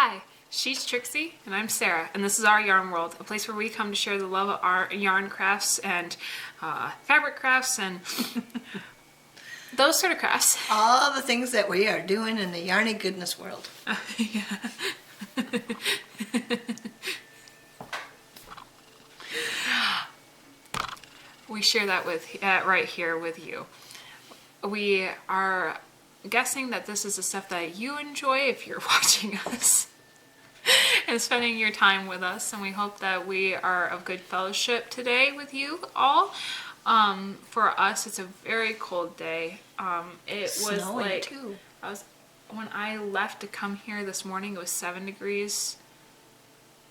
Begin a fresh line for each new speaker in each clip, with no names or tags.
Hi, she's Trixie and I'm Sarah, and this is Our Yarn World, a place where we come to share the love of our yarn crafts and fabric crafts and those sort of crafts.
All the things that we are doing in the yarny goodness world.
We share that with right here with you. We are guessing that this is the stuff that you enjoy if you're watching us and spending your time with us, and we hope that we are of good fellowship today with you all. For us, it's a very cold day. It was
Snowing
like
too.
When I left to come here this morning, it was 7 degrees.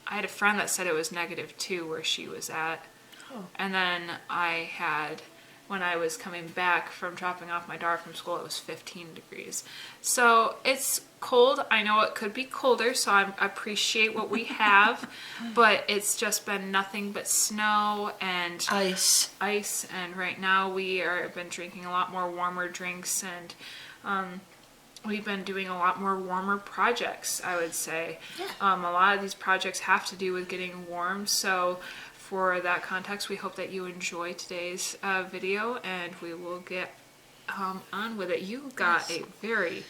I had a friend that said it was -2 where she was at.
Oh.
And then I had, when I was coming back from dropping off my daughter from school, it was 15 degrees. So it's cold. I know it could be colder, so I appreciate what we have, but it's just been nothing but snow and
Ice.
And right now we are been drinking a lot more warmer drinks, and we've been doing a lot more warmer projects, I would say.
Yeah.
A lot of these projects have to do with getting warm, so for that context, we hope that you enjoy today's video, and we will get on with it. You got a very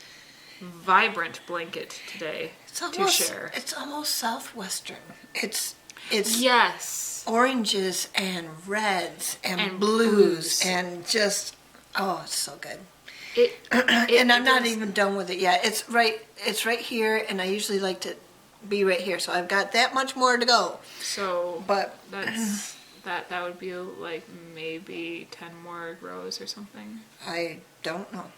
vibrant blanket today to share.
It's almost southwestern. It's
Yes.
oranges and reds and blues and just, oh, it's so good. And I'm not even done with it yet. It's right here, and I usually like to be right here, so I've got that much more to go.
So,
but
that's that would be like maybe 10 more rows or something.
I don't know,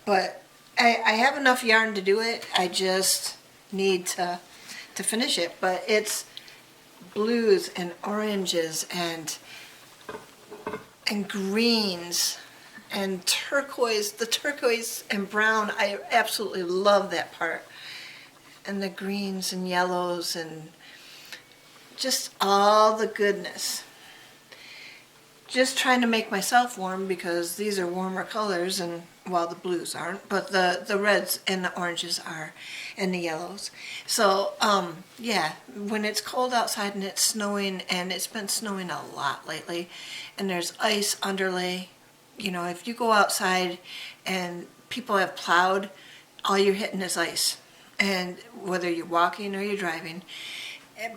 but I have enough yarn to do it. I just need to finish it. But it's blues and oranges and greens and turquoise. The turquoise and brown, I absolutely love that part. And the greens and yellows and just all the goodness. Just trying to make myself warm because these are warmer colors, and well, the blues aren't, but the reds and the oranges are, and the yellows. So yeah, when it's cold outside and it's snowing, and it's been snowing a lot lately, and there's ice underlay. You know, if you go outside and people have plowed, all you're hitting is ice. And whether you're walking or you're driving,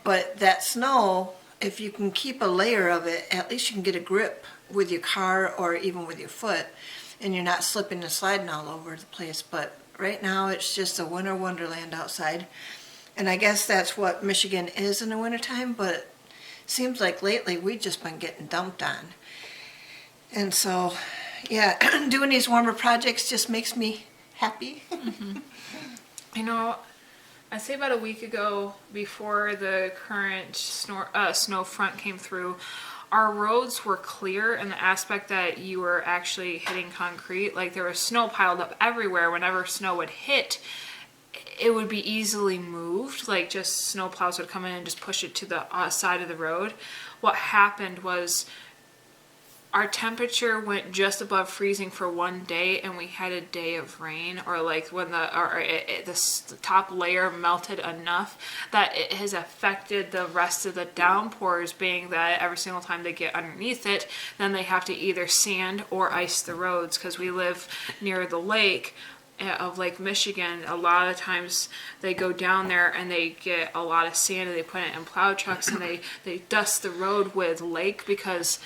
but that snow, if you can keep a layer of it, at least you can get a grip with your car or even with your foot, and you're not slipping and sliding all over the place. But right now it's just a winter wonderland outside, and I guess that's what Michigan is in the wintertime, but it seems like lately we've just been getting dumped on. And so, yeah, doing these warmer projects just makes me happy.
Mm-hmm. You know, I'd say about a week ago, before the current snow front came through, our roads were clear in the aspect that you were actually hitting concrete. Like, there was snow piled up everywhere. Whenever snow would hit, it would be easily moved. Like, just snow plows would come in and just push it to the side of the road. What happened was our temperature went just above freezing for one day, and we had a day of rain, or like when the top layer melted enough that it has affected the rest of the downpours, being that every single time they get underneath it, then they have to either sand or ice the roads, because we live near the lake of Lake Michigan. A lot of times they go down there and they get a lot of sand, and they put it in plow trucks, and they dust the road with lake, because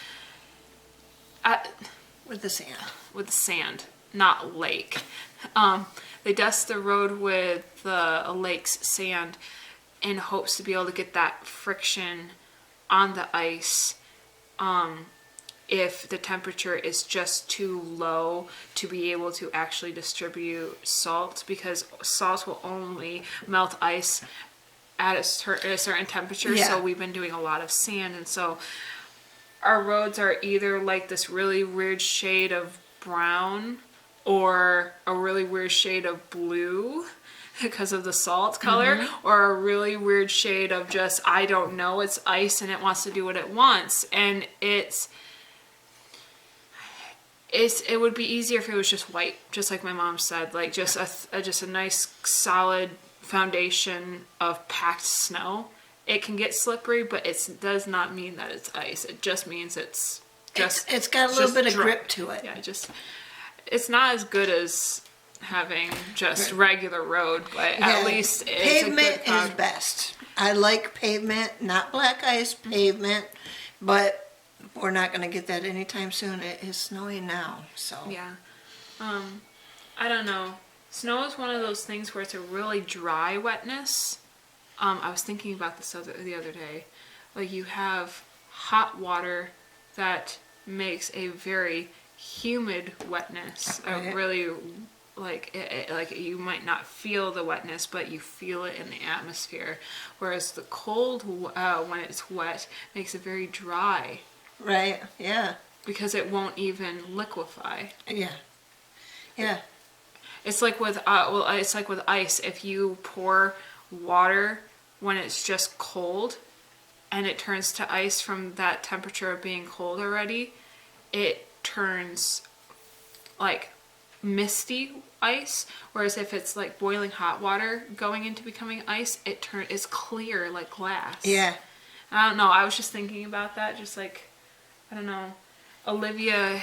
With the sand,
not lake. They dust the road with the lake's sand in hopes to be able to get that friction on the ice if the temperature is just too low to be able to actually distribute salt, because salt will only melt ice at a certain temperature.
Yeah.
So we've been doing a lot of sand, and so our roads are either like this really weird shade of brown or a really weird shade of blue because of the salt color, or a really weird shade of just, I don't know, it's ice and it wants to do what it wants. And it would be easier if it was just white, just like my mom said, like just a nice solid foundation of packed snow, it can get slippery, but it does not mean that it's ice. It just means it's
got a little bit of
dry.
grip to it.
Yeah, it's not as good as having just regular road, but
Yeah,
at least it's
pavement
a good
is best. I like pavement, not black ice pavement, but we're not going to get that anytime soon. It is snowing now, so.
Yeah. I don't know. Snow is one of those things where it's a really dry wetness. I was thinking about this the other day. Like, you have hot water that makes a very humid wetness.
Right.
Really, like you might not feel the wetness, but you feel it in the atmosphere. Whereas the cold, when it's wet, makes it very dry.
Right, yeah.
Because it won't even liquefy.
Yeah. Yeah.
It's like with it's like with ice. If you pour water when it's just cold, and it turns to ice from that temperature of being cold already, it turns like misty ice. Whereas if it's like boiling hot water going into becoming ice, it's clear like glass.
Yeah.
I don't know. I was just thinking about that. Just like, I don't know. Olivia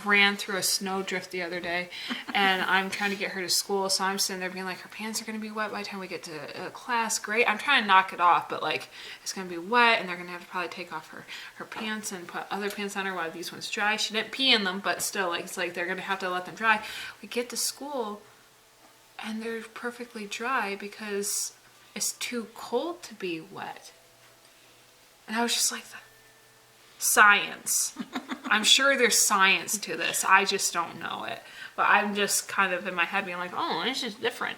ran through a snowdrift the other day, and I'm trying to get her to school, so I'm sitting there being like, her pants are going to be wet by the time we get to class. Great. I'm trying to knock it off, but like, it's going to be wet, and they're going to have to probably take off her pants and put other pants on her while these ones dry. She didn't pee in them, but still, like, it's like they're going to have to let them dry. We get to school, and they're perfectly dry because it's too cold to be wet. And I was just like, science. I'm sure there's science to this. I just don't know it. But I'm just kind of in my head being like, oh, it's just different.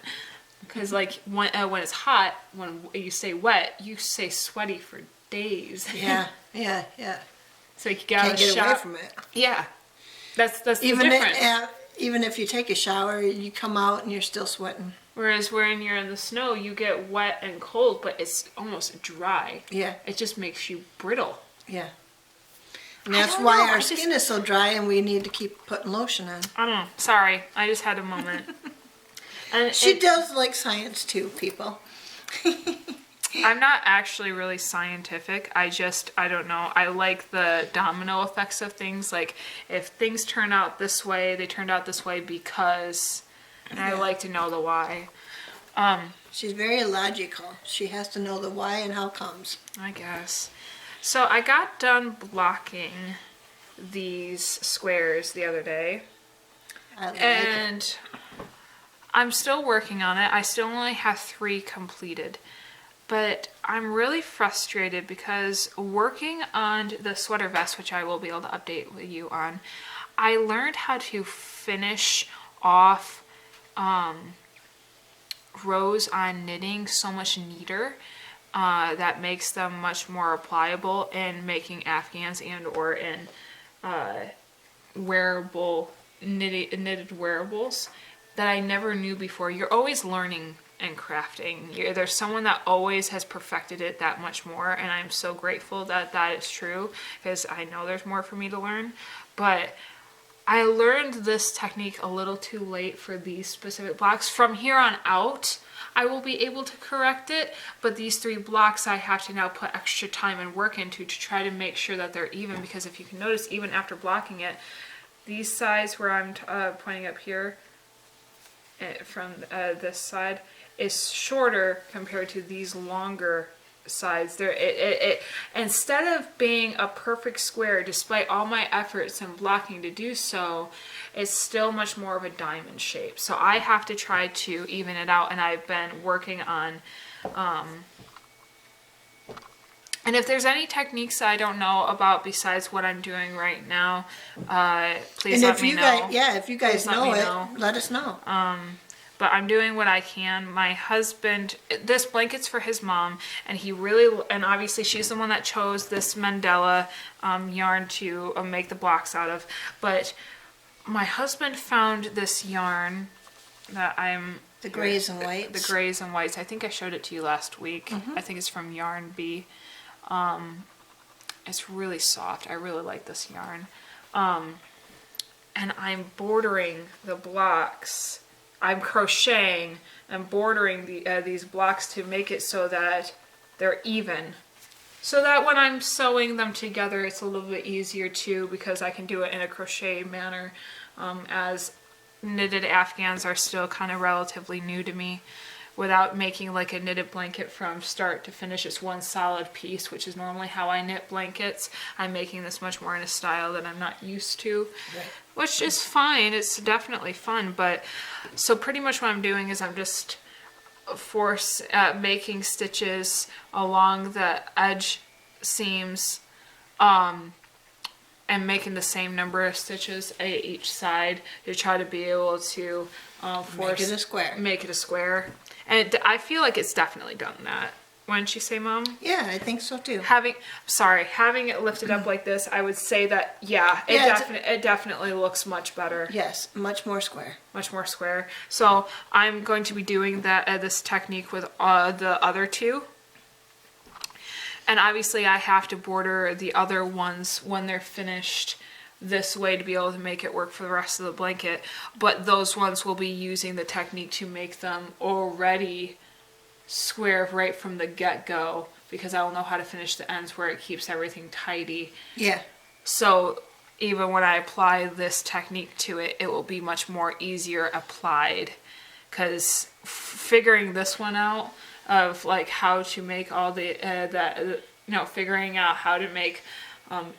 Because like when it's hot, when you say wet, you say sweaty for days.
Yeah, yeah, yeah.
So you can get out of the
Can't get
shower.
away from it.
Yeah. That's the difference.
Even if you take a shower, you come out and you're still sweating.
Whereas when you're in the snow, you get wet and cold, but it's almost dry.
Yeah.
It just makes you brittle.
Yeah. And that's why our skin is so dry and we need to keep putting lotion on.
I don't know. Sorry. I just had a moment. And
She does like science too, people.
I'm not actually really scientific. I don't know. I like the domino effects of things. Like, if things turn out this way, they turned out this way because... And I like to know the why.
She's very logical. She has to know the why and how comes.
I guess. So I got done blocking these squares the other day.
I like
And I'm still working on it. I still only have 3 completed. But I'm really frustrated because working on the sweater vest, which I will be able to update with you on, I learned how to finish off rows on knitting so much neater. That makes them much more pliable in making Afghans and or in wearable knitted wearables that I never knew before. You're always learning and crafting. There's someone that always has perfected it that much more, and I'm so grateful that that is true because I know there's more for me to learn. But I learned this technique a little too late for these specific blocks. From here on out, I will be able to correct it, but these 3 blocks I have to now put extra time and work into to try to make sure that they're even, because if you can notice, even after blocking it, these sides where I'm pointing up here from this side is shorter compared to these longer sides. It instead of being a perfect square, despite all my efforts and blocking to do so, it's still much more of a diamond shape. So I have to try to even it out, and I've been working on and if there's any techniques I don't know about besides what I'm doing right now, please let me know.
If you guys know it, let us know.
But I'm doing what I can. My husband, this blanket's for his mom, and and obviously she's the one that chose this Mandela yarn to make the blocks out of. But my husband found this yarn that
The grays and whites.
The grays and whites. I think I showed it to you last week. I think it's from Yarn Bee. It's really soft. I really like this yarn. And I'm bordering the blocks I'm crocheting and bordering these blocks to make it so that they're even. So that when I'm sewing them together, it's a little bit easier too, because I can do it in a crochet manner, as knitted Afghans are still kind of relatively new to me. Without making like a knitted blanket from start to finish, it's one solid piece, which is normally how I knit blankets. I'm making this much more in a style that I'm not used to,
Right.
which is fine. It's definitely fun, but so pretty much what I'm doing is I'm just making stitches along the edge seams, and making the same number of stitches at each side to try to be able to
Make it a square.
Make it a square. And I feel like it's definitely done that. Wouldn't you say, Mom?
Yeah, I think so too.
Having it lifted up like this, I would say that, it definitely looks much better.
Yes, much more square.
Much more square. So I'm going to be doing that this technique with the other two. And obviously I have to border the other ones when they're finished this way to be able to make it work for the rest of the blanket. But those ones will be using the technique to make them already square right from the get-go, because I will know how to finish the ends where it keeps everything tidy.
Yeah.
So even when I apply this technique to it, it will be much more easier applied, because figuring this one out of like how to make all the figuring out how to make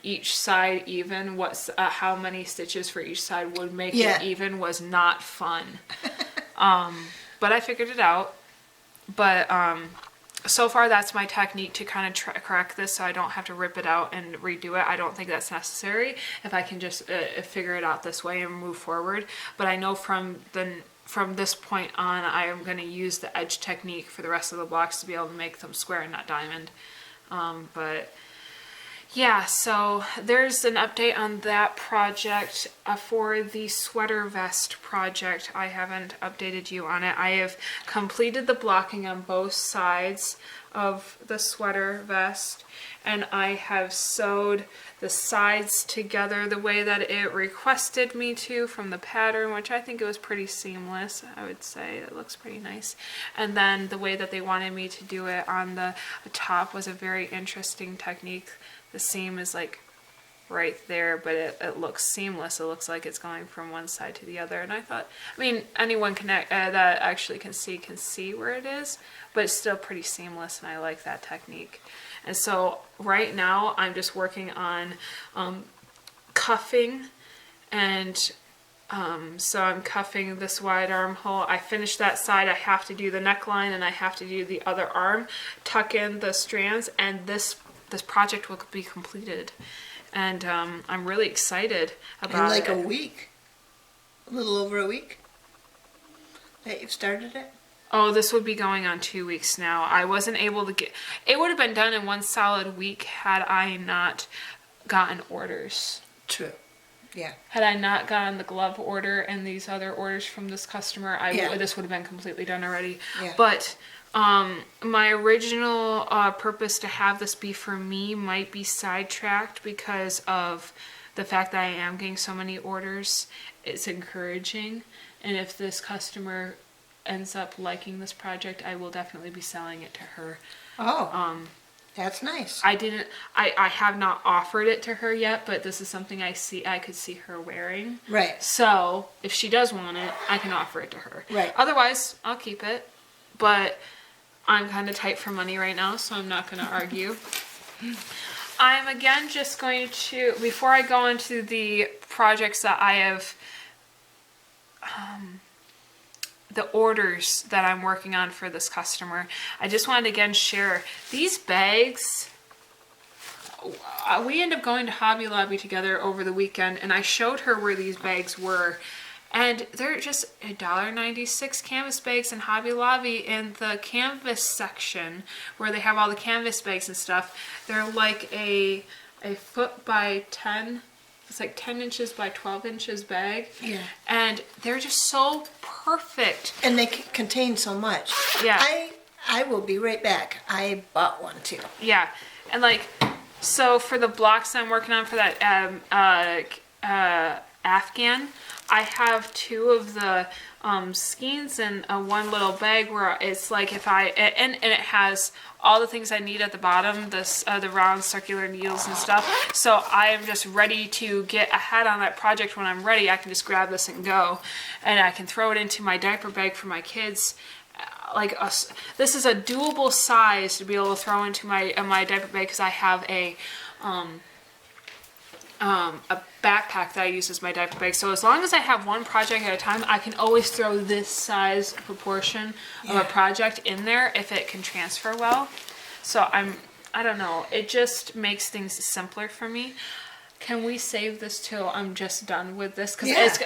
each side even, how many stitches for each side would make it even, was not fun. But I figured it out. But so far that's my technique to kind of correct this, so I don't have to rip it out and redo it. I don't think that's necessary if I can just figure it out this way and move forward. But I know from this point on, I am going to use the edge technique for the rest of the blocks to be able to make them square and not diamond. But yeah, so there's an update on that project. For the sweater vest project, I haven't updated you on it. I have completed the blocking on both sides of the sweater vest, and I have sewed the sides together the way that it requested me to from the pattern, which I think it was pretty seamless. I would say it looks pretty nice. And then the way that they wanted me to do it on the top was a very interesting technique. The seam is like right there, but it looks seamless. It looks like it's going from one side to the other. And I thought, anyone that actually can see where it is, but it's still pretty seamless, and I like that technique. And so right now I'm just working on cuffing, and so I'm cuffing this wide armhole. I finished that side. I have to do the neckline, and I have to do the other arm, tuck in the strands, and this project will be completed. And I'm really excited about it.
In like a week, a little over a week that you've started it?
Oh, this would be going on 2 weeks now. I wasn't able to get... It would have been done in one solid week had I not gotten orders.
True. Yeah.
Had I not gotten the glove order and these other orders from this customer, this would have been completely done already.
Yeah.
But my original purpose to have this be for me might be sidetracked because of the fact that I am getting so many orders. It's encouraging. And if this customer ends up liking this project, I will definitely be selling it to her.
Oh, that's nice.
I have not offered it to her yet, but this is something I could see her wearing.
Right.
So if she does want it, I can offer it to her.
Right.
Otherwise, I'll keep it. But I'm kind of tight for money right now, so I'm not going to argue. I'm again just going to, before I go into the projects that I have, the orders that I'm working on for this customer, I just wanted to again share these bags. We ended up going to Hobby Lobby together over the weekend, and I showed her where these bags were. And they're just $1.96 canvas bags in Hobby Lobby in the canvas section where they have all the canvas bags and stuff. They're like a foot by 10. It's like 10 inches by 12 inches bag.
Yeah. And
they're just so perfect.
And they contain so much.
Yeah.
I will be right back. I bought one too.
Yeah. And like, so for the blocks I'm working on for that Afghan, I have two of the skeins in one little bag where it's like if I, and it has all the things I need at the bottom, this the round circular needles and stuff. So I am just ready to get ahead on that project. When I'm ready, I can just grab this and go, and I can throw it into my diaper bag for my kids. This is a doable size to be able to throw into my diaper bag because I have a backpack that I use as my diaper bag. So as long as I have one project at a time, I can always throw this size proportion of a project in there if it can transfer well. So I don't know, it just makes things simpler for me. Can we save this till I'm just done with this? Because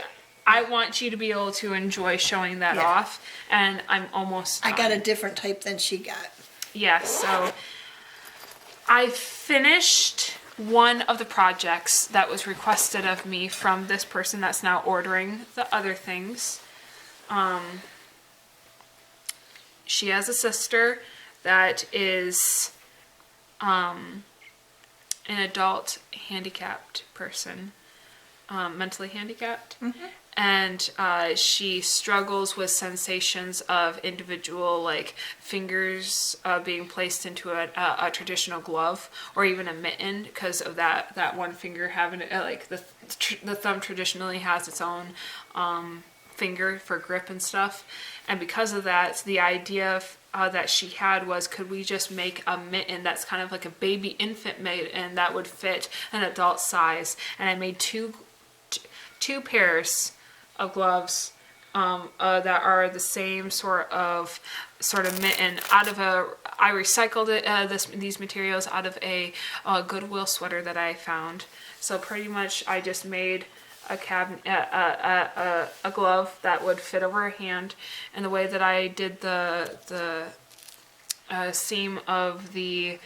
I want you to be able to enjoy showing that off, and I'm almost done.
I got a different type than she got.
Yeah, so I finished one of the projects that was requested of me from this person that's now ordering the other things. She has a sister that is an adult handicapped person, mentally handicapped. Mm-hmm. And she struggles with sensations of individual, like fingers being placed into a traditional glove or even a mitten because of that one finger having like the thumb traditionally has its own finger for grip and stuff. And because of that, the idea that she had was, could we just make a mitten that's kind of like a baby infant mitten that would fit an adult size? And I made two pairs of gloves that are the same sort of mitten I recycled these materials out of a Goodwill sweater that I found. So pretty much I just made a glove that would fit over her hand, and the way that I did the seam of the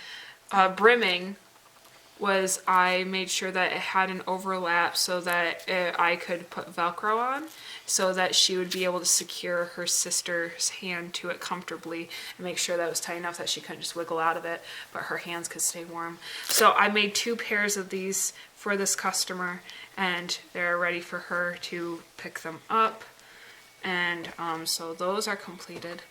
brimming was I made sure that it had an overlap so that I could put Velcro on so that she would be able to secure her sister's hand to it comfortably and make sure that it was tight enough that she couldn't just wiggle out of it, but her hands could stay warm. So I made 2 pairs of these for this customer, and they're ready for her to pick them up. And so those are completed.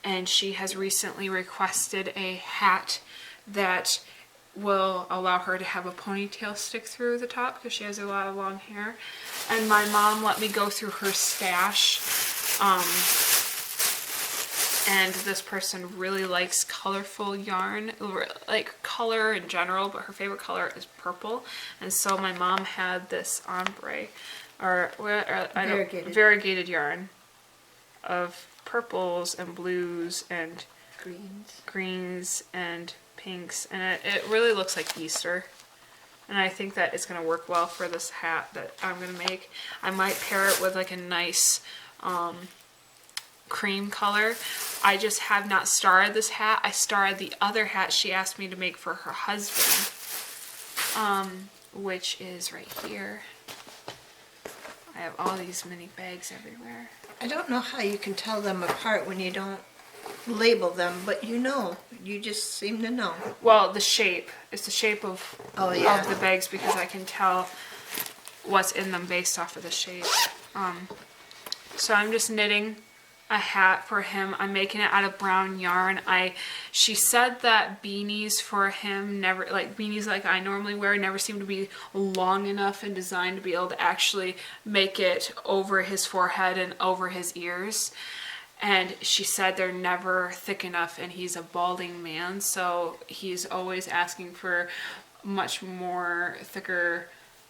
And she has recently requested a hat that will allow her to have a ponytail stick through the top because she has a lot of long hair. And my mom let me go through her stash. And this person really likes colorful yarn, like color in general, but her favorite color is purple. And so my mom had this ombre, variegated yarn of purples and blues and greens and pinks, and it really looks like Easter, and I think that it's going to work well for this hat that I'm going to make. I might pair it with like a nice cream color. I just have not starred this hat. I starred the other hat she asked me to make for her husband, which is right here. I have all these mini bags everywhere.
I don't know how you can tell them apart when you don't label them, but you just seem to know.
Well, the shape. It's the shape of the bags because I can tell what's in them based off of the shape. So I'm just knitting a hat for him. I'm making it out of brown yarn. She said that beanies for him beanies like I normally wear never seem to be long enough and designed to be able to actually make it over his forehead and over his ears. And she said they're never thick enough, and he's a balding man, so he's always asking for much more thicker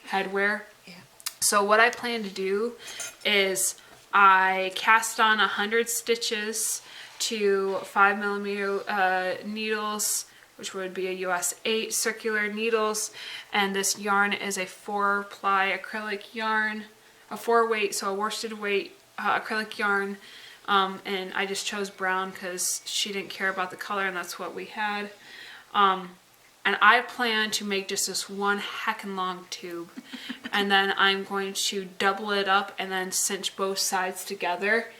headwear.
Yeah.
So what I plan to do is I cast on 100 stitches to 5mm needles, which would be a US 8 circular needles, and this yarn is a 4-ply acrylic yarn, a 4-weight, so a worsted weight acrylic yarn. And I just chose brown because she didn't care about the color, and that's what we had. And I plan to make just this one heckin' long tube, and then I'm going to double it up and then cinch both sides together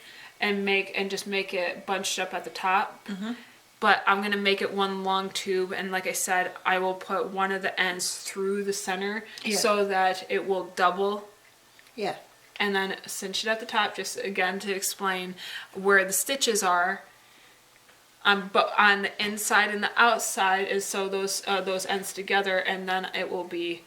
and just make it bunched up at the top. Mm-hmm. But I'm gonna make it one long tube, and like I said, I will put one of the ends through the center so that it will double.
Yeah.
and then cinch it at the top, just again to explain where the stitches are. But on the inside and the outside is sew those ends together, and then it will be,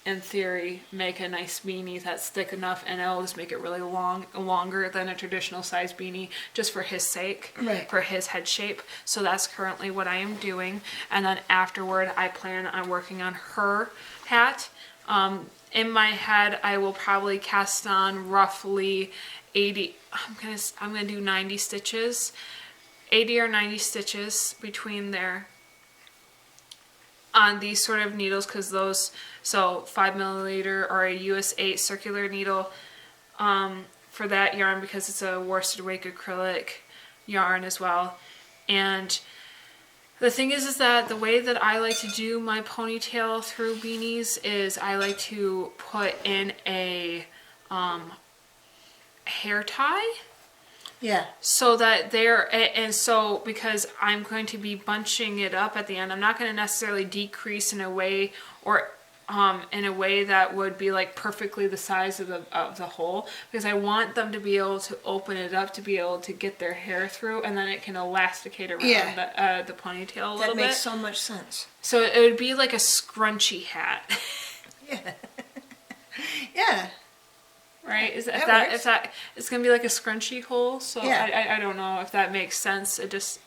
in theory, make a nice beanie that's thick enough, and it'll just make it really longer than a traditional size beanie, just for his sake,
Right.
for his head shape. So that's currently what I am doing, and then afterward I plan on working on her hat. In my head, I will probably cast on roughly 80. I'm gonna do 90 stitches, 80 or 90 stitches between there on these sort of needles, because those, so 5mm or a US 8 circular needle for that yarn, because it's a worsted weight acrylic yarn as well. And the thing is that the way that I like to do my ponytail through beanies is I like to put in a hair tie.
Yeah.
So that and so because I'm going to be bunching it up at the end, I'm not going to necessarily decrease in a way, or in a way that would be like perfectly the size of the hole, because I want them to be able to open it up to be able to get their hair through, and then it can elasticate around the ponytail a little bit.
That makes so much sense.
So it would be like a scrunchy hat.
Yeah. Yeah.
Right? If
works.
that it's gonna be like a scrunchy hole, so
Yeah.
I don't know if that makes sense. It just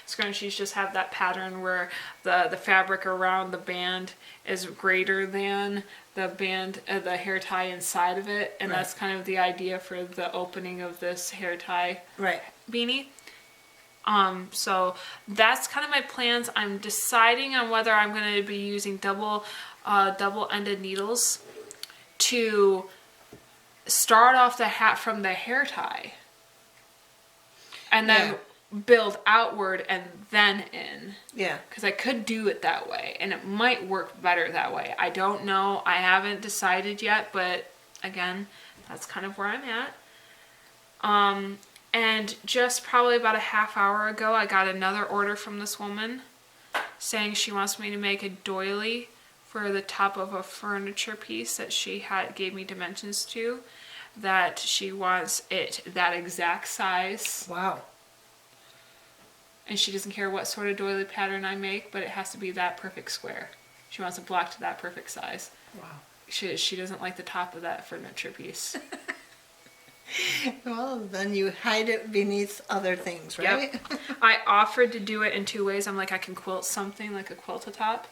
scrunchies just have that pattern where the fabric around the band is greater than the band, the hair tie inside of it, and
Right.
that's kind of the idea for the opening of this hair tie
Right.
beanie. So that's kind of my plans. I'm deciding on whether I'm going to be using double-ended needles to start off the hat from the hair tie, and then build outward and then in.
Yeah.
Because I could do it that way, and it might work better that way. I don't know. I haven't decided yet, but again, that's kind of where I'm at. And just probably about a half hour ago, I got another order from this woman saying she wants me to make a doily for the top of a furniture piece that she gave me dimensions to, that she wants it that exact size.
Wow.
And she doesn't care what sort of doily pattern I make, but it has to be that perfect square. She wants it blocked to that perfect size.
Wow.
She doesn't like the top of that furniture piece.
Well, then you hide it beneath other things, right?
Yep. I offered to do it in two ways. I'm like, I can quilt something like a quilt top.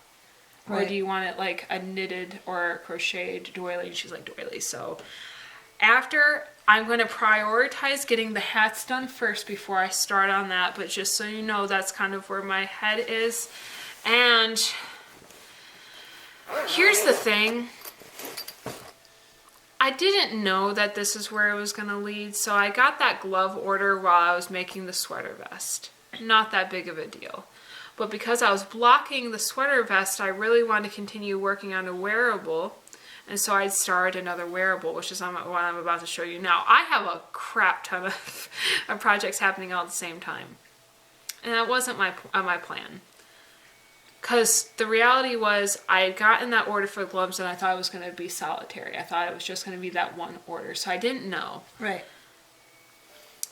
Or
Right.
do you want it like a knitted or a crocheted doily? And she's like, doily. So after, I'm going to prioritize getting the hats done first before I start on that. But just so you know, that's kind of where my head is. And here's the thing. I didn't know that this is where it was going to lead. So I got that glove order while I was making the sweater vest. Not that big of a deal. But because I was blocking the sweater vest, I really wanted to continue working on a wearable. And so I'd start another wearable, which is what I'm about to show you now. I have a crap ton of projects happening all at the same time. And that wasn't my plan. Because the reality was I had gotten that order for gloves and I thought it was going to be solitary. I thought it was just going to be that one order. So I didn't know.
Right.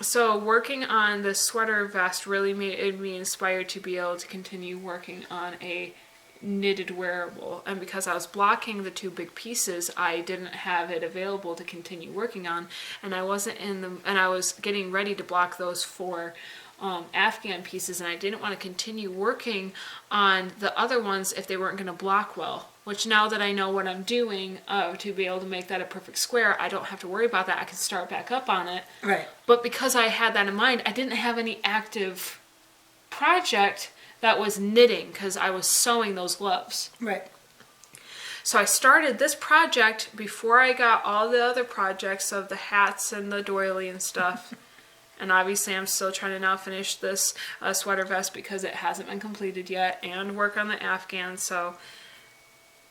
So working on the sweater vest really made me inspired to be able to continue working on a knitted wearable. And because I was blocking the two big pieces, I didn't have it available to continue working on. And I wasn't and I was getting ready to block those for Afghan pieces, and I didn't want to continue working on the other ones if they weren't going to block well, which now that I know what I'm doing to be able to make that a perfect square, I don't have to worry about that. I can start back up on it.
Right.
But because I had that in mind, I didn't have any active project that was knitting because I was sewing those gloves.
Right.
So I started this project before I got all the other projects of the hats and the doily and stuff. And obviously I'm still trying to now finish this sweater vest because it hasn't been completed yet, and work on the Afghan. So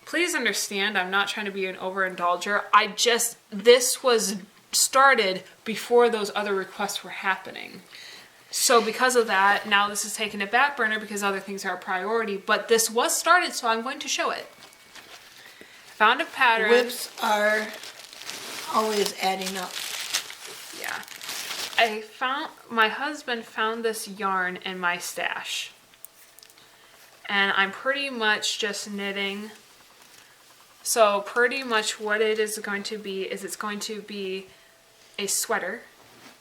please understand, I'm not trying to be an overindulger. This was started before those other requests were happening. So because of that, now this is taking a back burner because other things are a priority. But this was started, so I'm going to show it. Found a pattern.
WIPS are always adding up.
Yeah. My husband found this yarn in my stash. And I'm pretty much just knitting. So pretty much what it is going to be is it's going to be a sweater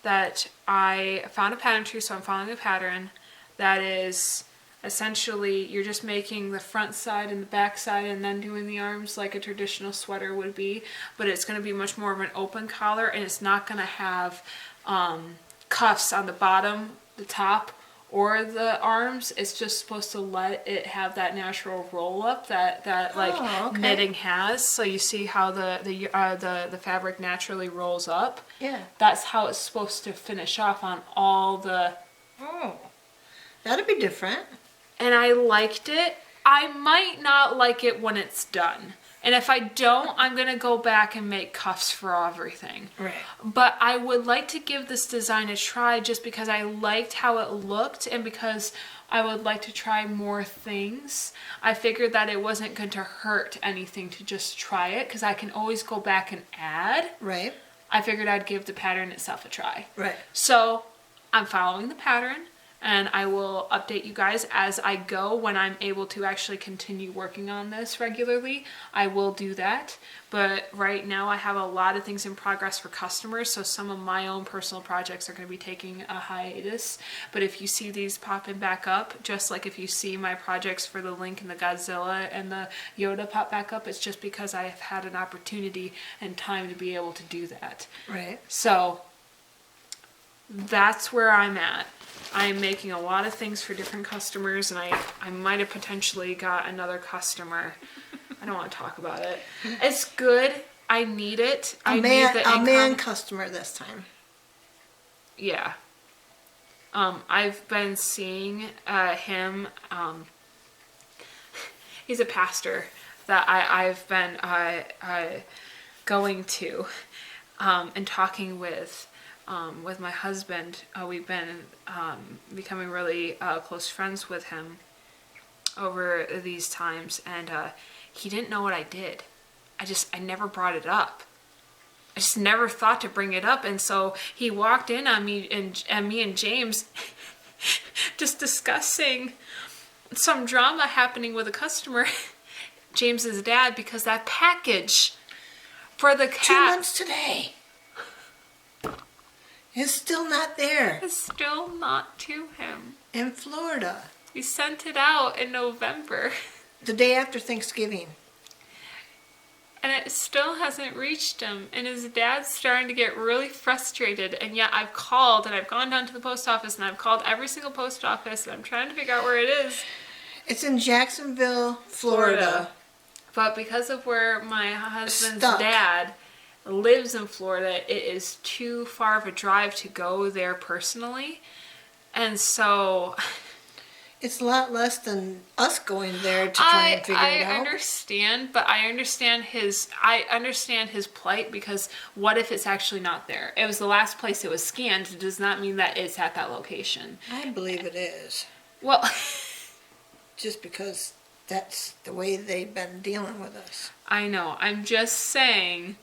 that I found a pattern to, so I'm following a pattern that is essentially you're just making the front side and the back side and then doing the arms like a traditional sweater would be, but it's going to be much more of an open collar, and it's not going to have cuffs on the bottom, the top, or the arms. It's just supposed to let it have that natural roll up that
okay.
knitting has. So you see how the fabric naturally rolls up.
Yeah.
That's how it's supposed to finish off on all the.
Oh, that'd be different.
And I liked it. I might not like it when it's done. And if I don't, I'm going to go back and make cuffs for everything.
Right.
But I would like to give this design a try just because I liked how it looked and because I would like to try more things. I figured that it wasn't going to hurt anything to just try it because I can always go back and add.
Right.
I figured I'd give the pattern itself a try.
Right.
So I'm following the pattern. And I will update you guys as I go. When I'm able to actually continue working on this regularly, I will do that. But right now I have a lot of things in progress for customers, so some of my own personal projects are going to be taking a hiatus. But if you see these popping back up, just like if you see my projects for the Link and the Godzilla and the Yoda pop back up, it's just because I have had an opportunity and time to be able to do that.
Right.
So that's where I'm at. I'm making a lot of things for different customers, and I might have potentially got another customer. I don't want to talk about it. It's good. I need it. I need the income.
A man customer this time.
Yeah. I've been seeing him. He's a pastor that I've been going to and talking with my husband. We've been becoming really close friends with him over these times, and he didn't know what I did. I never brought it up. I just never thought to bring it up, and so he walked in on me and James just discussing some drama happening with a customer, James's dad, because that package for the cat
2 months today. It's still not there.
It's still not to him.
In Florida.
He sent it out in November.
The day after Thanksgiving.
And it still hasn't reached him. And his dad's starting to get really frustrated. And yet I've called and I've gone down to the post office and I've called every single post office and I'm trying to figure out where it is.
It's in Jacksonville, Florida.
But because of where my husband's
Stuck.
dad lives in Florida, it is too far of a drive to go there personally. And so
it's a lot less than us going there to try and figure it out.
I understand, but I understand his plight, because what if it's actually not there? It was the last place it was scanned. It does not mean that it's at that location.
I believe it is.
Well,
just because that's the way they've been dealing with us.
I know. I'm just saying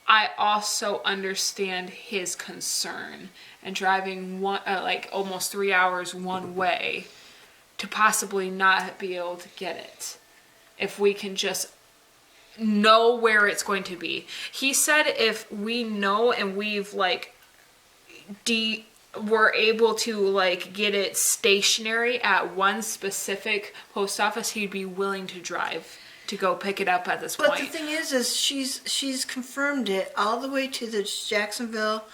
I also understand his concern and driving like almost 3 hours one way to possibly not be able to get it. If we can just know where it's going to be. He said if we know and we've like we're able to like get it stationary at one specific post office, he'd be willing to drive to go pick it up at this point.
But the thing is she's confirmed it all the way to the Jacksonville,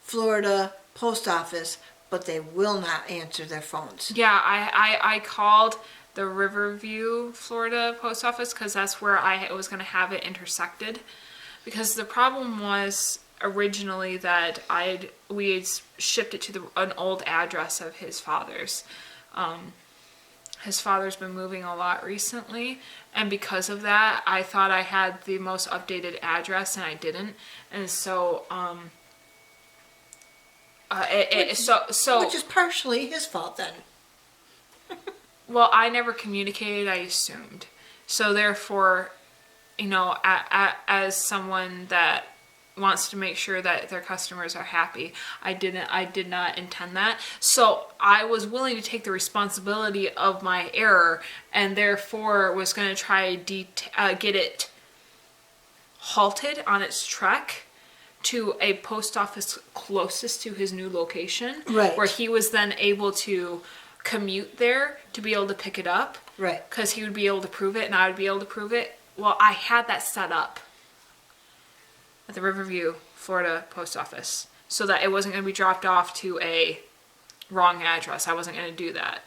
Florida post office, but they will not answer their phones.
Yeah, I called the Riverview, Florida post office because that's where I was going to have it intersected. Because the problem was originally that we had shipped it to an old address of his father's. His father's been moving a lot recently, and because of that, I thought I had the most updated address, and I didn't. And so,
which is partially his fault then.
Well, I never communicated. I assumed. So therefore, you know, as someone that wants to make sure that their customers are happy. I did not intend that. So I was willing to take the responsibility of my error, and therefore was going to try get it halted on its trek to a post office closest to his new location,
Right.
where he was then able to commute there to be able to pick it up.
Right.
Because he would be able to prove it and I would be able to prove it. Well, I had that set up at the Riverview, Florida post office, so that it wasn't going to be dropped off to a wrong address. I wasn't going to do that.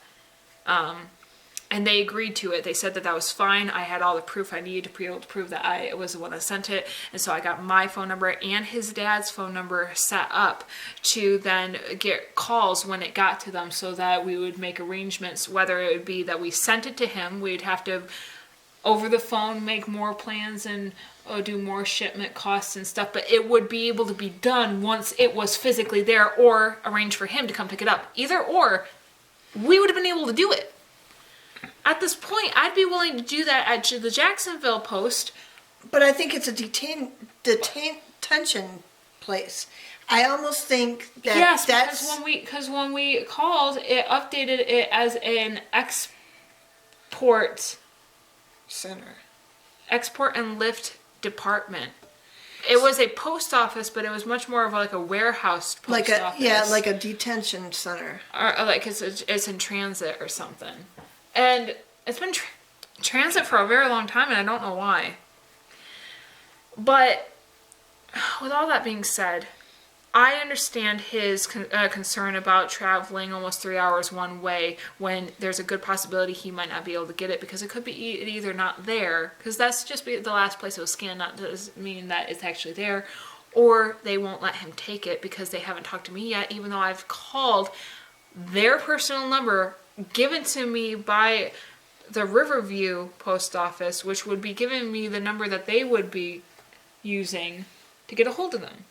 And they agreed to it. They said that that was fine. I had all the proof I needed to be able to prove that I was the one that sent it. And so I got my phone number and his dad's phone number set up to then get calls when it got to them, so that we would make arrangements, whether it would be that we sent it to him, we'd have to over the phone make more plans and do more shipment costs and stuff, but it would be able to be done once it was physically there, or arrange for him to come pick it up. Either or, we would have been able to do it. At this point, I'd be willing to do that at the Jacksonville post.
But I think it's a detention place. I almost think that
Yes,
that's...
because when we called, it updated it as an export and lift department. It was a post office, but it was much more of like a warehouse post office.
Yeah, like a detention center.
Or like it's in transit or something. And it's been transit for a very long time, and I don't know why. But with all that being said, I understand his concern about traveling almost 3 hours one way when there's a good possibility he might not be able to get it, because it could be either not there, because that's just the last place it was scanned, not does mean that it's actually there, or they won't let him take it because they haven't talked to me yet, even though I've called their personal number given to me by the Riverview post office, which would be giving me the number that they would be using to get a hold of them.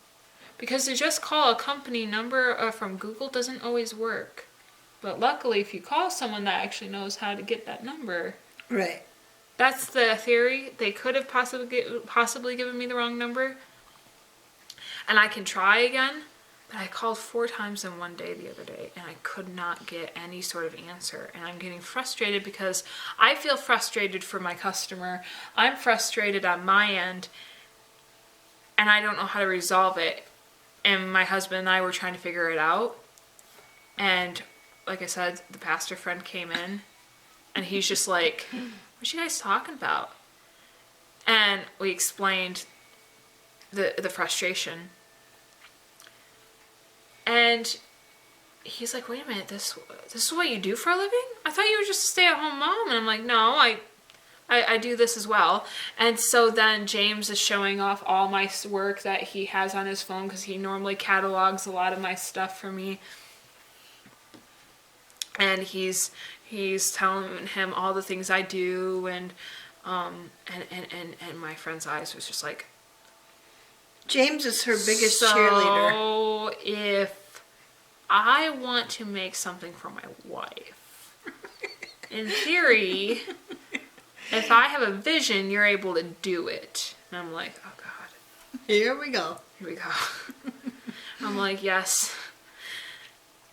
Because to just call a company number from Google doesn't always work. But luckily, if you call someone that actually knows how to get that number...
Right.
That's the theory. They could have possibly given me the wrong number. And I can try again. But I called 4 times in one day the other day, and I could not get any sort of answer. And I'm getting frustrated because I feel frustrated for my customer. I'm frustrated on my end, and I don't know how to resolve it. And my husband and I were trying to figure it out. And like I said, the pastor friend came in, and he's just like, what are you guys talking about? And we explained the frustration. And he's like, wait a minute, this is what you do for a living? I thought you were just a stay-at-home mom. And I'm like, no, I do this as well. And so then James is showing off all my work that he has on his phone, because he normally catalogs a lot of my stuff for me. And he's telling him all the things I do, and my friend's eyes was just like,
James is her biggest cheerleader.
So if I want to make something for my wife, in theory, if I have a vision, you're able to do it. And I'm like, oh God.
Here we go.
Here we go. I'm like, yes.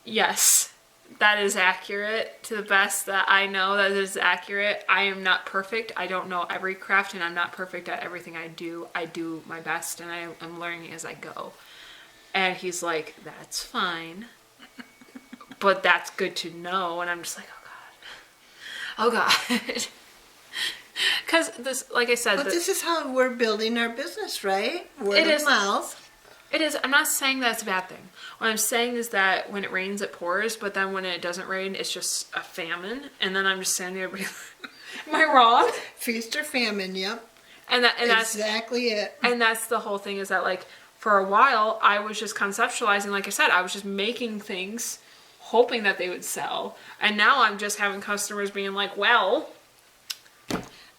Yes. That is accurate to the best that I know. That is accurate. I am not perfect. I don't know every craft, and I'm not perfect at everything I do. I do my best, and I'm learning as I go. And he's like, that's fine. But that's good to know. And I'm just like, oh God. Oh God. Because this, like I said...
But this is how we're building our business, right? Word of mouth.
It is. I'm not saying that's a bad thing. What I'm saying is that when it rains, it pours, but then when it doesn't rain, it's just a famine. And then I'm just saying to everybody, am I wrong?
Feast or famine, yep.
And that's
exactly it.
And that's the whole thing, is that, like, for a while, I was just conceptualizing, like I said, I was just making things, hoping that they would sell. And now I'm just having customers being like, well,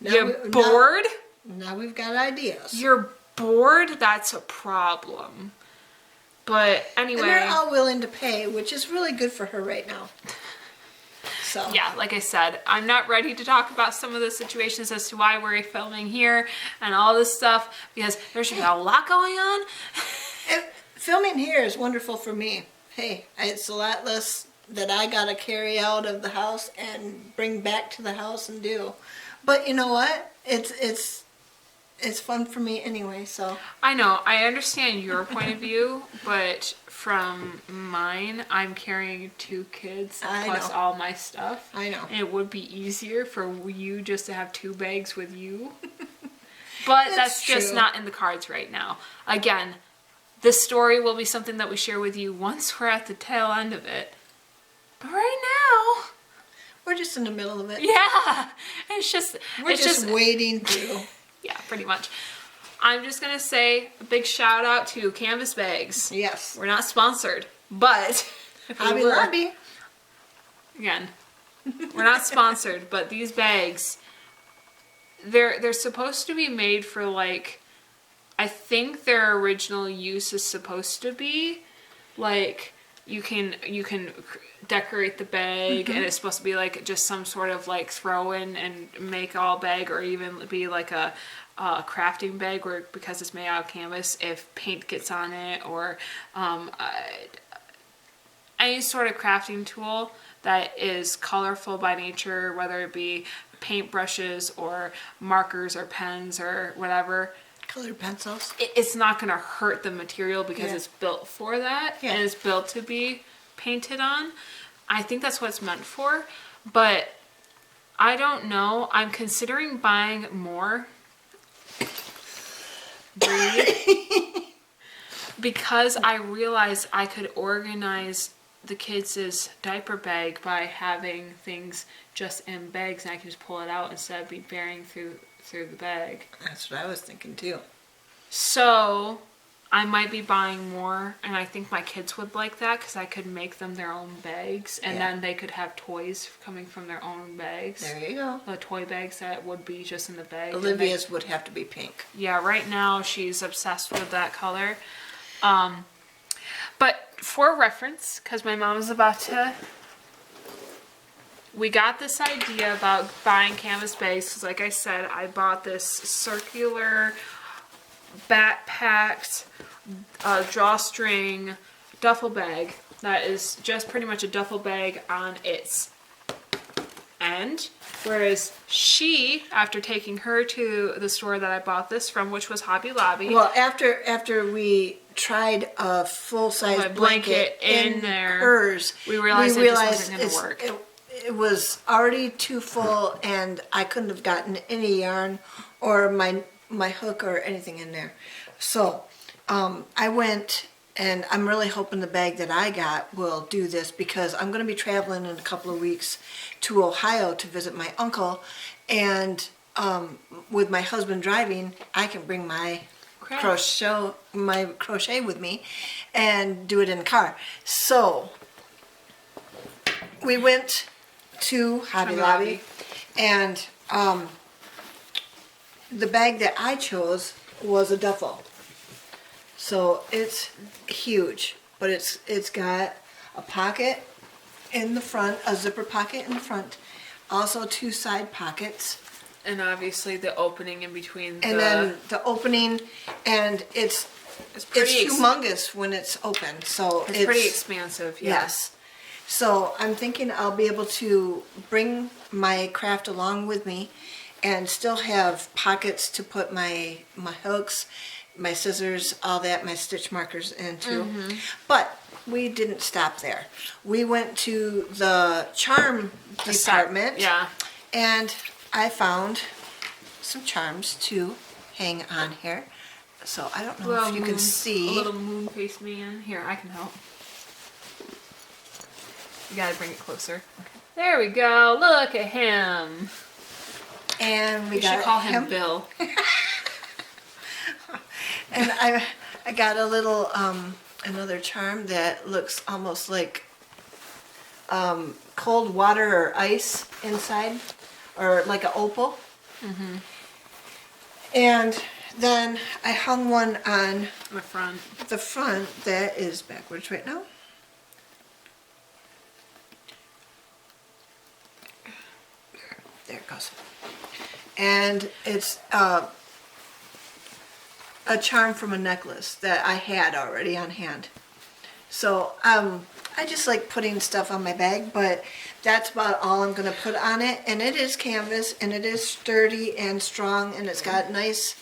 you're bored?
Now we've got ideas.
You're bored? That's a problem. But anyway.
And they're all willing to pay, which is really good for her right now. So
yeah, like I said, I'm not ready to talk about some of the situations as to why we're filming here and all this stuff, because there's a lot going on.
and filming here is wonderful for me. Hey, it's a lot less that I gotta carry out of the house and bring back to the house and do. But you know what? It's fun for me anyway. So
I know, I understand your point of view, but from mine, I'm carrying 2 kids
I
plus
know.
all my stuff.
I know.
And it would be easier for you just to have 2 bags with you. But that's just
true.
not in the cards right now. Again, this story will be something that we share with you once we're at the tail end of it. But right now,
We're just in the middle of it.
yeah, it's just
We're just waiting to.
yeah, pretty much. I'm just gonna say a big shout out to Canvas Bags.
Yes.
We're not sponsored, but if we
Hobby
were-
Lobby.
again, we're not sponsored, but these bags, they're supposed to be made for, like, I think their original use is supposed to be like you can decorate the bag, and it's supposed to be like just some sort of like throw in and make all bag, or even be like a crafting bag where, because it's made out of canvas, if paint gets on it, or any sort of crafting tool that is colorful by nature, whether it be paint brushes or markers or pens or whatever,
Colored pencils.
it's not going to hurt the material because
Yeah.
it's built for that,
Yeah.
and it's built to be painted on. I think that's what it's meant for, but I don't know. I'm considering buying more. Breathe. Because I realized I could organize the kids' diaper bag by having things just in bags, and I can just pull it out instead of be bearing through the bag.
That's what I was thinking too.
So I might be buying more, and I think my kids would like that because I could make them their own bags, and
Yeah.
then they could have toys coming from their own bags.
There you go.
The toy bags that would be just in the bag. and
Olivia's would have to be pink.
yeah, right now she's obsessed with that color. But for reference, because my mom is about to, we got this idea about buying canvas bags because, like I said, I bought this circular backpacked drawstring duffel bag that is just pretty much a duffel bag on its end. Whereas she, after taking her to the store that I bought this from, which was Hobby Lobby,
Well, after we tried a full-size
A
blanket
in there,
hers,
we realized it just wasn't gonna work.
It was already too full, and I couldn't have gotten any yarn or my hook or anything in there. So I went, and I'm really hoping the bag that I got will do this, because I'm going to be traveling in a couple of weeks to Ohio to visit my uncle, and with my husband driving, I can bring my crochet with me and do it in the car. So we went to Hobby Lobby, and the bag that I chose was a duffel. So it's huge, but it's got a pocket in the front, a zipper pocket in the front, also 2 side pockets,
and obviously the opening in between
and then the opening, and it's
pretty
humongous when it's open. So
it's pretty expansive. Yeah.
Yes. So I'm thinking I'll be able to bring my craft along with me and still have pockets to put my hooks, my scissors, all that, my stitch markers into. But we didn't stop there. We went to the charm department.
Yeah.
And I found some charms to hang on here. So I don't know if you can see.
A little moon face man. Here, I can help. You gotta bring it closer. Okay. There we go. Look at him.
And we
We
got
should call him Bill.
And I got a little another charm that looks almost like cold water or ice inside, or like an opal. And then I hung one on
The front.
the front that is backwards right now. there it goes. And it's a charm from a necklace that I had already on hand. So I just like putting stuff on my bag, but that's about all I'm going to put on it. And it is canvas, and it is sturdy and strong, and it's got nice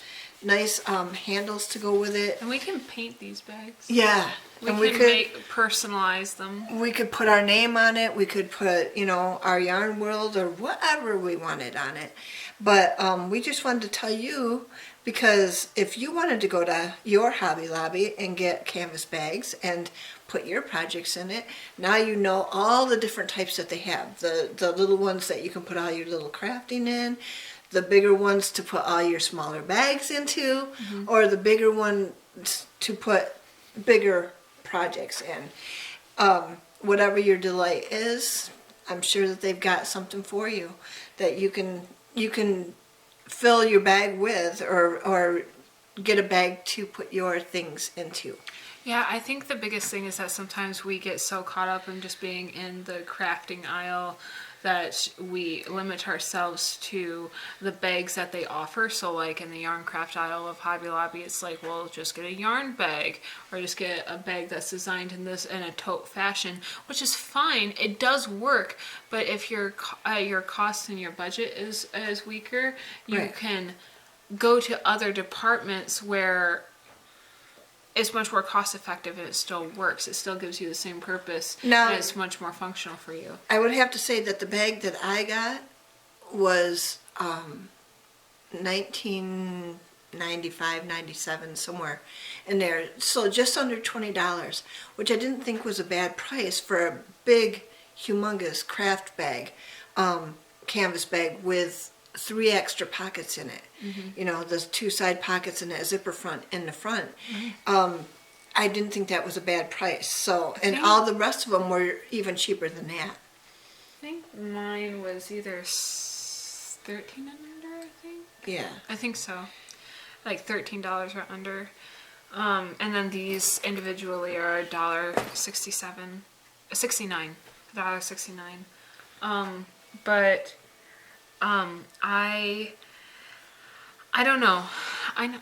handles to go with it.
And we can paint these bags.
Yeah.
We
and
can personalize them.
We could put our name on it. We could put, our yarn world or whatever we wanted on it. But we just wanted to tell you, because if you wanted to go to your Hobby Lobby and get canvas bags and put your projects in it, now you know all the different types that they have. The little ones that you can put all your little crafting in, the bigger ones to put all your smaller bags into, or the bigger ones to put bigger projects in. Whatever your delight is, I'm sure that they've got something for you that you can fill your bag with, or get a bag to put your things into.
Yeah, I think the biggest thing is that sometimes we get so caught up in just being in the crafting aisle that we limit ourselves to the bags that they offer. So like in the yarn craft aisle of Hobby Lobby, it's like, well, just get a yarn bag, or just get a bag that's designed in a tote fashion, which is fine. It does work, but if your cost and your budget is weaker, you can go to other departments where it's much more cost effective and it still works. It still gives you the same purpose, and it's much more functional for you.
I would have to say that the bag that I got was 1995, 97, somewhere in there. So just under $20, which I didn't think was a bad price for a big, humongous craft bag, canvas bag with 3 extra pockets in it. The 2 side pockets and a zipper front in the front. I didn't think that was a bad price. So, and all the rest of them were even cheaper than that.
I think mine was either 13 and under, I think.
Yeah.
I think so. Like $13 or under. And then these individually are $1.69. $1.69. But I don't know. I know.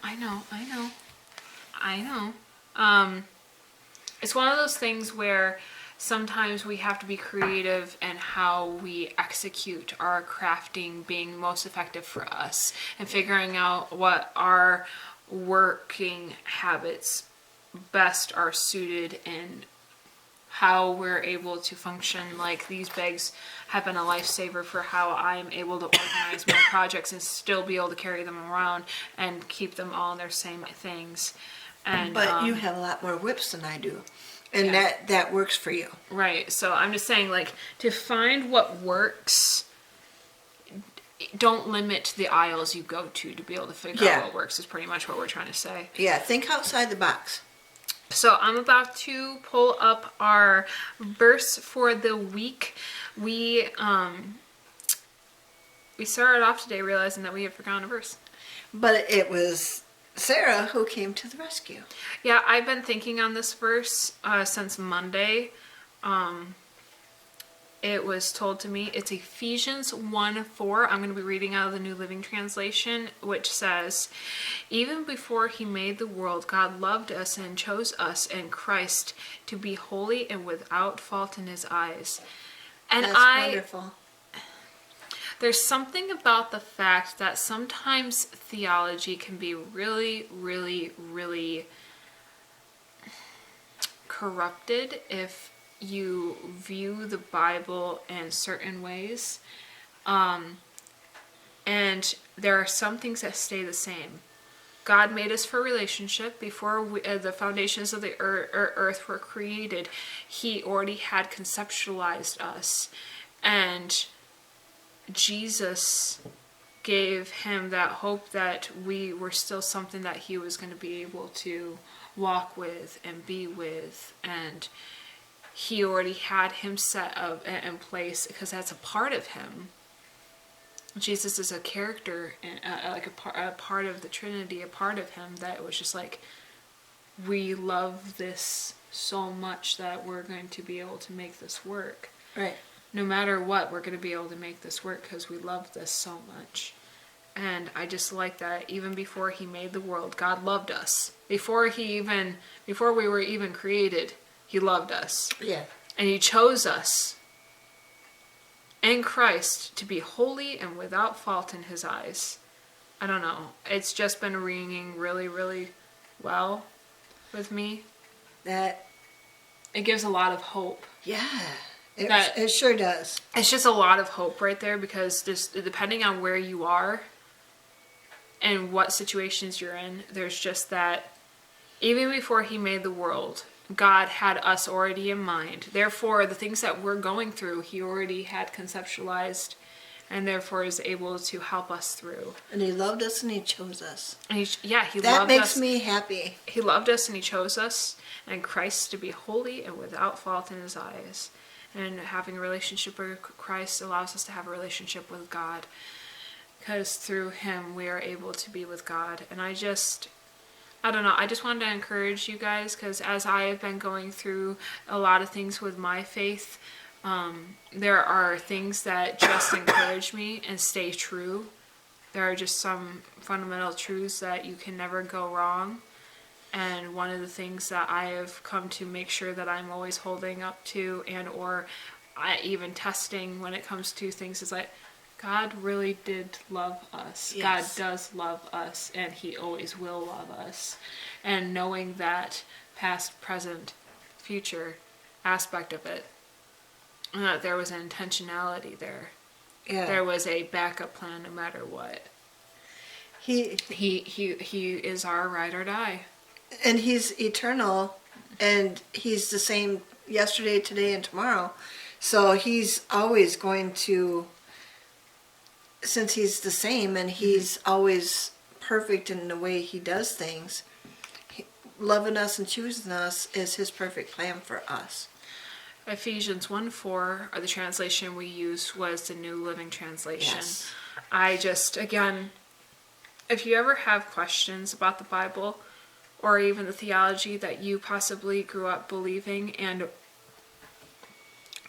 It's one of those things where sometimes we have to be creative in how we execute our crafting being most effective for us, and figuring out what our working habits best are suited in, how we're able to function. Like these bags have been a lifesaver for how I'm able to organize my projects and still be able to carry them around and keep them all in their same things.
But you have a lot more WIPS than I do, and that works for you.
Right. So I'm just saying, like, to find what works, don't limit the aisles you go to be able to figure out what works, is pretty much what we're trying to say.
Yeah, think outside the box.
So I'm about to pull up our verse for the week. We started off today realizing that we had forgotten a verse.
But it was Sarah who came to the rescue.
Yeah, I've been thinking on this verse since Monday. It was told to me. It's Ephesians 1:4. I'm going to be reading out of the New Living Translation, which says, "Even before he made the world, God loved us and chose us in Christ to be holy and without fault in his eyes." And
That's wonderful.
There's something about the fact that sometimes theology can be really, really, really corrupted if you view the Bible in certain ways. And there are some things that stay the same. God made us for relationship. Before the foundations of the earth were created, he already had conceptualized us. And Jesus gave him that hope that we were still something that he was going to be able to walk with and be with. And he already had him set up in place because that's a part of him. Jesus is a character, like a part of the Trinity, a part of him that was just like, we love this so much that we're going to be able to make this work.
Right.
no matter what, we're going to be able to make this work because we love this so much. And I just like that even before he made the world, God loved us. Before we were even created, he loved us.
Yeah.
And he chose us in Christ to be holy and without fault in his eyes. I don't know. It's just been ringing really, really well with me.
That.
It gives a lot of hope.
Yeah. It sure does.
It's just a lot of hope right there, because just depending on where you are and what situations you're in, there's just that even before he made the world, God had us already in mind. Therefore, the things that we're going through, he already had conceptualized, and therefore is able to help us through.
And he loved us and he chose us.
And he loved us.
That makes me happy.
He loved us and he chose us and Christ to be holy and without fault in his eyes. And having a relationship with Christ allows us to have a relationship with God, because through him we are able to be with God. And I don't know, I just wanted to encourage you guys, because as I have been going through a lot of things with my faith, there are things that just encourage me and stay true. There are just some fundamental truths that you can never go wrong. And one of the things that I have come to make sure that I'm always holding up to, and or even testing when it comes to things, is like, God really did love us.
Yes.
God does love us, and he always will love us. And knowing that past, present, future aspect of it, there was an intentionality there.
Yeah.
There was a backup plan no matter what. He is our ride or die.
And he's eternal, and he's the same yesterday, today, and tomorrow. So he's always going to, since he's the same and he's always perfect in the way he does things, loving us and choosing us is his perfect plan for us.
Ephesians 1:4, or the translation we used was the New Living Translation.
Yes.
I just, again, if you ever have questions about the Bible, or even the theology that you possibly grew up believing, and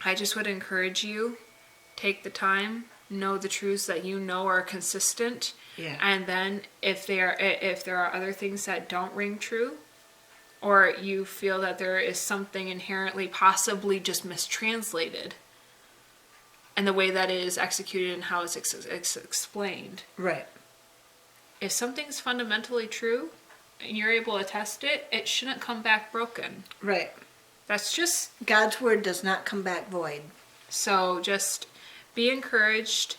I just would encourage you, take the time, know the truths that you know are consistent,
Yeah.
and then if there are other things that don't ring true, or you feel that there is something inherently possibly just mistranslated, and the way that it is executed and how it's explained.
Right.
If something's fundamentally true, and you're able to test it, it shouldn't come back broken.
Right.
That's just...
God's word does not come back void.
So just be encouraged.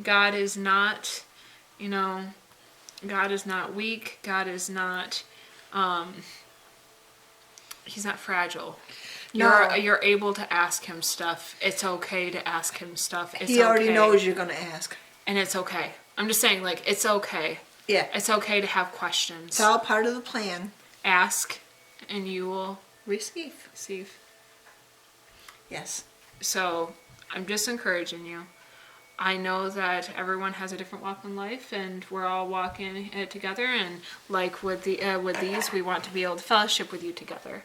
God is not, God is not weak. God is not, he's not fragile.
No.
You're able to ask him stuff. It's okay to ask him stuff.
He already knows you're going to ask.
And it's okay. I'm just saying, it's okay.
Yeah.
It's okay to have questions.
It's all part of the plan.
Ask, and you will
Receive.
receive.
Yes.
So I'm just encouraging you. I know that everyone has a different walk in life, and we're all walking it together. And like with these, we want to be able to fellowship with you together.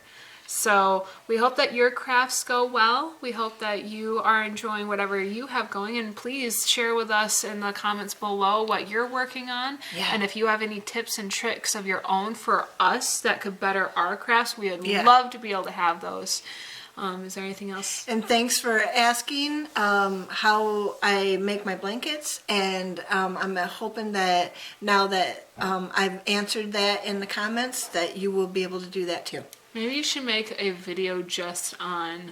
So we hope that your crafts go well. We hope that you are enjoying whatever you have going. And please share with us in the comments below what you're working on.
Yeah.
And if you have any tips and tricks of your own for us that could better our crafts, we would
Yeah.
love to be able to have those. Is there anything else?
And thanks for asking how I make my blankets. And I'm hoping that now that I've answered that in the comments, that you will be able to do that too.
Maybe you should make a video just on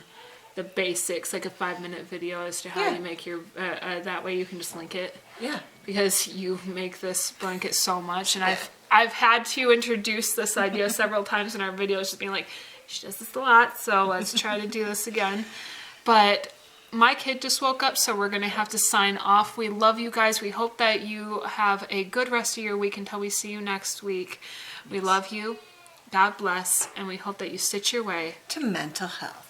the basics, like a 5-minute video as to how
Yeah.
you make your, that way you can just link it.
Yeah.
Because you make this blanket so much, and I've had to introduce this idea several times in our videos, just being like, she does this a lot, so let's try to do this again. But my kid just woke up, so we're going to have to sign off. We love you guys. We hope that you have a good rest of your week until we see you next week. We love you. God bless, and we hope that you stitch your way
To mental health.